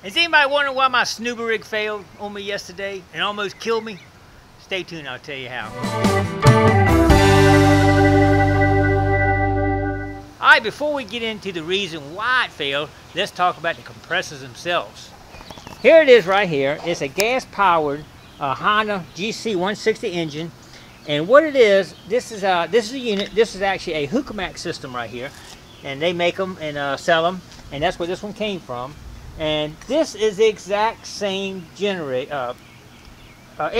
Is anybody wondering why my Snuba rig failed on me yesterday and almost killed me? Stay tuned, I'll tell you how. Alright, before we get into the reason why it failed, let's talk about the compressors themselves. Here it is right here. It's a gas-powered Honda GC 160 engine. And what it is, this is a unit. This is actually a Gigmaster system right here. And they make them and sell them. And that's where this one came from. And this is the exact same air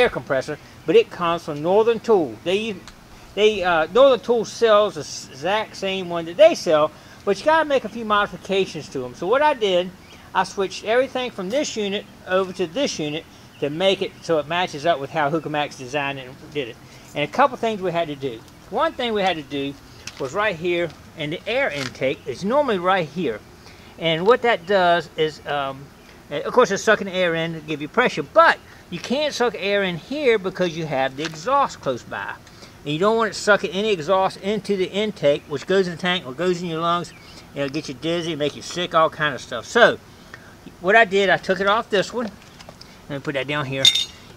compressor, but it comes from Northern Tool. Northern Tool sells the exact same one that they sell, but you gotta make a few modifications to them. So what I did, I switched everything from this unit over to this unit to make it so it matches up with how Gigmaster designed it and did it. And a couple things we had to do. One thing we had to do was right here, and the air intake is normally right here. And what that does is, of course, it's sucking air in to give you pressure, but you can't suck air in here because you have the exhaust close by. And you don't want it sucking any exhaust into the intake, which goes in the tank or goes in your lungs. It'll get you dizzy, make you sick, all kind of stuff. So, what I did, I took it off this one. Let me put that down here.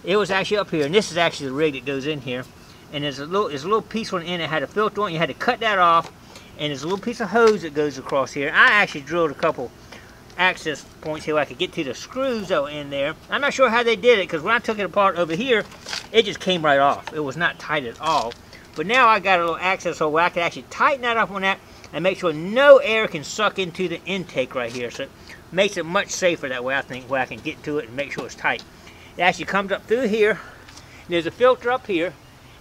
It was actually up here, and this is actually the rig that goes in here. And there's a little piece on the end that had a filter on it. You had to cut that off. And there's a little piece of hose that goes across here. I actually drilled a couple access points here where I could get to the screws that were in there. I'm not sure how they did it, because when I took it apart over here, it just came right off. It was not tight at all. But now I got a little access hole where I can actually tighten that up on that and make sure no air can suck into the intake right here. So it makes it much safer that way, I think, where I can get to it and make sure it's tight. It actually comes up through here. There's a filter up here.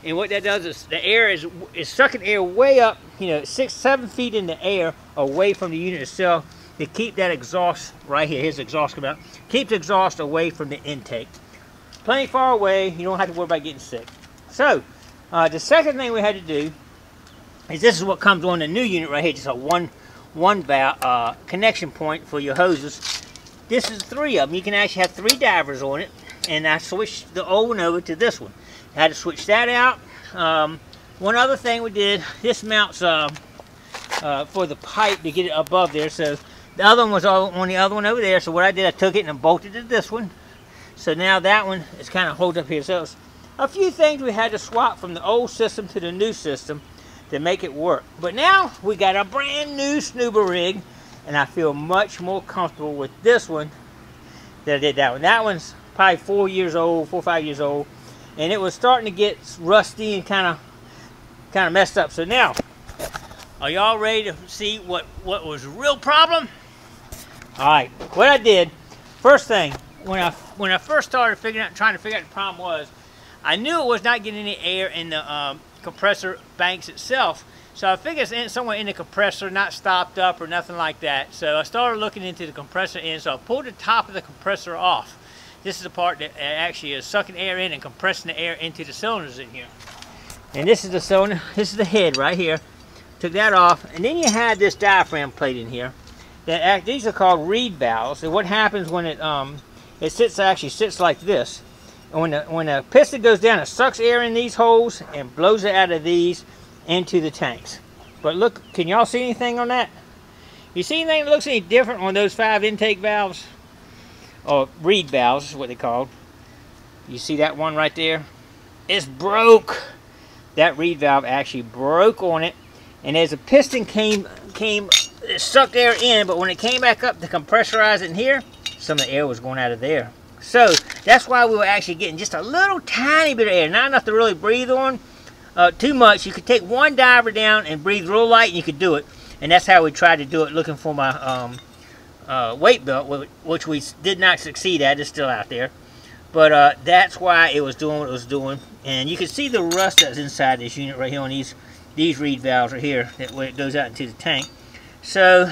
And what that does is the air is sucking air way up, 6-7 feet in the air away from the unit itself to keep that exhaust right here. Here's the exhaust coming out. Keep the exhaust away from the intake. Plenty far away. You don't have to worry about getting sick. So, the second thing we had to do is this is what comes on the new unit right here. Just a one valve connection point for your hoses. This is 3 of them. You can actually have 3 divers on it. And I switched the old one over to this one. I had to switch that out. One other thing we did, this mounts for the pipe to get it above there. So the other one was on the other one over there. So what I did, I took it and bolted to this one. So now that one is kind of holds up here. So it's a few things we had to swap from the old system to the new system to make it work. But now we got a brand new Snuba rig, and I feel much more comfortable with this one than I did that one. That one's probably 4 or 5 years old. And it was starting to get rusty and kind of messed up. So now, are y'all ready to see what was the real problem? All right, what I did, first thing, when I first started trying to figure out the problem was, I knew it was not getting any air in the compressor banks itself. So I figured it's somewhere in the compressor, not stopped up or nothing like that. So I started looking into the compressor end. So I pulled the top of the compressor off. This is the part that actually is sucking air in and compressing the air into the cylinders in here. And this is the cylinder. This is the head right here. Took that off. And then you have this diaphragm plate in here. These are called reed valves. And what happens when it actually sits like this. And when the piston goes down, it sucks air in these holes and blows it out of these into the tanks. But look, can y'all see anything on that? You see anything that looks any different on those 5 intake valves? Or reed valves is what they called. You see that one right there? It's broke. That reed valve actually broke on it, and as the piston it sucked air in, but when it came back up to compressorize it in here, some of the air was going out of there. So that's why we were actually getting just a little tiny bit of air, not enough to really breathe on too much. You could take one diver down and breathe real light, and you could do it. And that's how we tried to do it, looking for my weight belt, which we did not succeed at. It's still out there, but that's why it was doing what it was doing. And you can see the rust that's inside this unit right here on these reed valves right here, that way it goes out into the tank. So